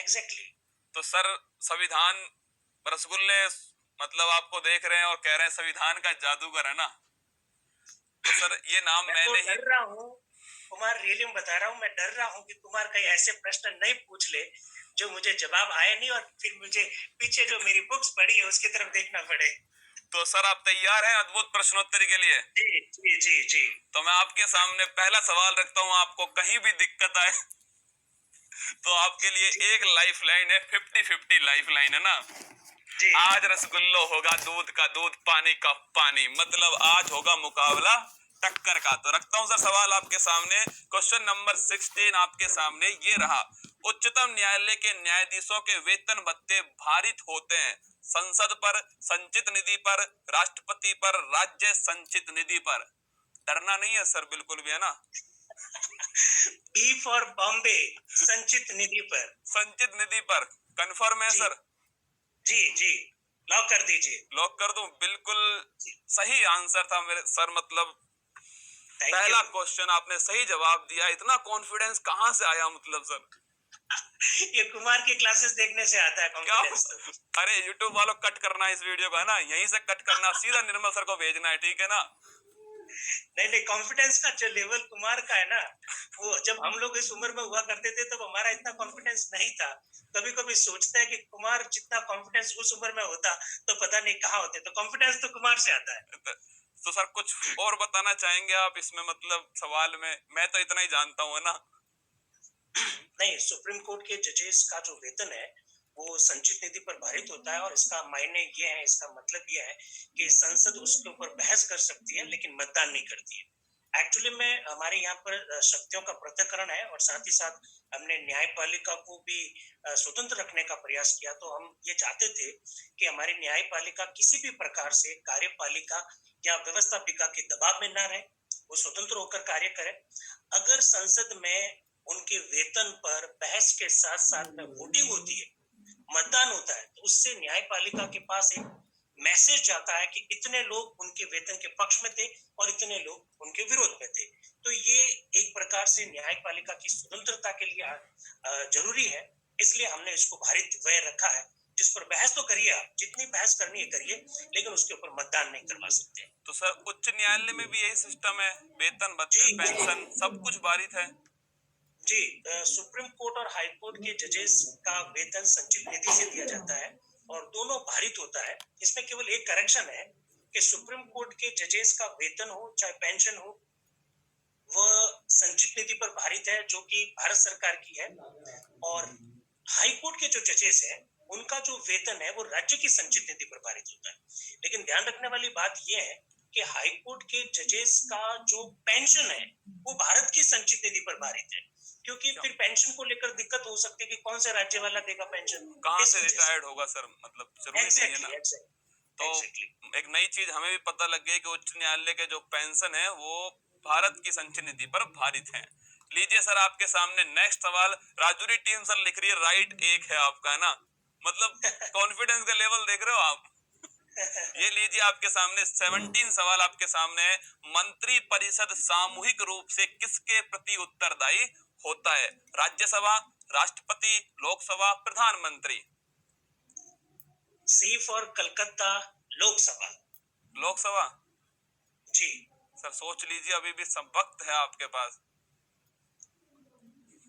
Exactly. तो sir संविधान रसगुल्ले मतलब आपको देख रहे हैं और कह रहे हैं संविधान का जादूगर है ना, तो सर ये नाम मैं तो मैंने ही। डर रहा हूँ कुमार, रियली में बता रहा हूँ, मैं डर रहा हूँ कि कुमार कहीं ऐसे प्रश्न नहीं पूछ ले जो मुझे जवाब आए नहीं, और फिर मुझे पीछे जो मेरी बुक्स पड़ी है उसकी तरफ देखना पड़े। तो सर आप तैयार हैं अद्भुत प्रश्नोत्तरी के लिए? जी जी जी जी। तो मैं आपके सामने पहला सवाल रखता हूँ, आपको कहीं भी दिक्कत आए तो आपके लिए जी एक लाइफ लाइन है, 50-50 लाइफ लाइन है ना। जी। आज रसगुल्लो होगा दूध का दूध, पानी का पानी, मतलब आज होगा मुकाबला टक्कर का। तो रखता हूं सर सवाल आपके सामने। क्वेश्चन नंबर 16 आपके सामने ये रहा। उच्चतम न्यायालय के न्यायाधीशों के वेतन भत्ते भारित होते हैं संसद पर, संचित निधि पर, राष्ट्रपति पर, राज्य संचित निधि पर। डरना नहीं है सर बिल्कुल भी, है ना। बी फॉर बॉम्बे, संचित निधि पर। संचित निधि पर कंफर्म है जी सर? जी जी। लॉक कर दीजिए। लॉक कर दूं? बिल्कुल सही आंसर था मेरे सर, मतलब थैंक यू। पहला क्वेश्चन आपने सही जवाब दिया। इतना कॉन्फिडेंस कहां से आया मतलब सर? ये कुमार की क्लासेस देखने से आता है क्या? कॉन्फिडेंस तो। अरे यूट्यूब वालों कट करना है इस वीडियो को, है ना, यहीं से कट करना, सीधा निर्मल सर को भेजना है, ठीक है ना। नहीं नहीं, कॉन्फिडेंस का जो लेवल कुमार का है ना, वो जब हम लोग इस उम्र में हुआ करते थे तब हमारा इतना कॉन्फिडेंस नहीं था। कभी कभी सोचते हैं कि कुमार जितना कॉन्फिडेंस उस उम्र में होता तो पता नहीं कहाँ होते। तो कॉन्फिडेंस तो कुमार से आता है। तो सर कुछ और बताना चाहेंगे आप इसमें, मतलब सवाल में? मैं तो इतना ही जानता हूँ, है ना। नहीं, सुप्रीम कोर्ट के जजेस का जो वेतन है वो संचित निधि पर भारित होता है, और इसका मायने ये है, इसका मतलब ये है कि संसद उसके ऊपर बहस कर सकती है लेकिन मतदान नहीं करती है। एक्चुअली में हमारे यहाँ पर शक्तियों का पृथक्करण है, और साथ ही साथ हमने न्यायपालिका को भी स्वतंत्र रखने का प्रयास किया। तो हम ये चाहते थे कि हमारी न्यायपालिका किसी भी प्रकार से कार्यपालिका या व्यवस्थापिका के दबाव में ना रहे, वो स्वतंत्र होकर कार्य करे। अगर संसद में उनके वेतन पर बहस के साथ साथ में वोटिंग होती है, मतदान होता है, तो उससे न्यायपालिका के पास एक मैसेज जाता है कि इतने लोग उनके वेतन के पक्ष में थे और इतने लोग उनके विरोध में थे। तो ये एक प्रकार से न्यायपालिका की स्वतंत्रता के लिए जरूरी है। इसलिए हमने इसको भारित व्यय रखा है, जिस पर बहस तो करिए, आप जितनी बहस करनी है करिए, लेकिन उसके ऊपर मतदान नहीं करवा सकते। तो सर उच्च न्यायालय में भी यही सिस्टम है, वेतन भत्ते जी जी पेंशन सब कुछ भारित है? जी। सुप्रीम कोर्ट और हाई कोर्ट के जजेस का वेतन संचित निधि से दिया जाता है, और दोनों भारित होता है। इसमें केवल एक करेक्शन है कि सुप्रीम कोर्ट के जजेस का वेतन हो चाहे पेंशन हो, वह संचित निधि पर भारित है जो कि भारत सरकार की है। और हाई कोर्ट के जो जजेस हैं उनका जो वेतन है वो राज्य की संचित निधि पर भारित होता है। लेकिन ध्यान रखने वाली बात यह है कि हाई कोर्ट के जजेस का जो पेंशन है वो भारत की संचित निधि पर भारित है, क्योंकि फिर पेंशन को लेकर दिक्कत हो सकती है कि कौन सा राज्य वाला देगा पेंशन। कहाँ इस से वजह से रिटायर्ड होगा सर, मतलब जरूरी नहीं है एग्जैक्टली ना। एग्जैक्टली तो एग्जैक्टली। एक नई चीज हमें भी पता लग गई कि उच्च न्यायालय के जो पेंशन है वो भारत की संचित निधि पर भारित है। लीजिए सर आपके सामने नेक्स्ट सवाल। राजूरी टीम सर लिख रही है राइट एक है आपका, है ना, मतलब कॉन्फिडेंस का लेवल देख रहे हो आप। ये लीजिए आपके सामने 17 सवाल आपके सामने है। मंत्री परिषद सामूहिक रूप से किसके प्रति उत्तरदायी होता है? राज्यसभा, राष्ट्रपति, लोकसभा, प्रधानमंत्री। C for Calcutta, Lok Sabha. लोकसभा? जी। सर सोच लीजिए, अभी भी सब वक्त है आपके पास।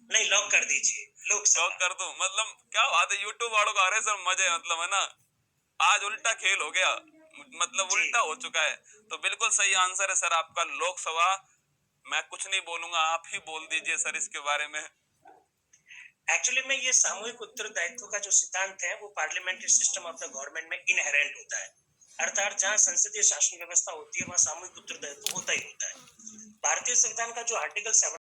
नहीं, लॉक कर दीजिए, लॉक लोकसभा। कर दूं? मतलब क्या बात है, यूट्यूब वालों को आ रहे सर मजे, मतलब है ना। आज उल्टा खेल हो गया, मतलब जी। उल्टा हो चुका है। तो बिल्कुल सही आंसर है सर आपका, लोकसभा। मैं कुछ नहीं बोलूंगा, आप ही बोल दीजिए सर इसके बारे में। एक्चुअली में ये सामूहिक उत्तरदायित्व का जो सिद्धांत है वो parliamentary system of the government में इनहेरेंट होता है। अर्थात जहां संसदीय शासन व्यवस्था होती है वहां सामूहिक उत्तरदायित्व होता ही होता है। भारतीय संविधान का जो आर्टिकल 7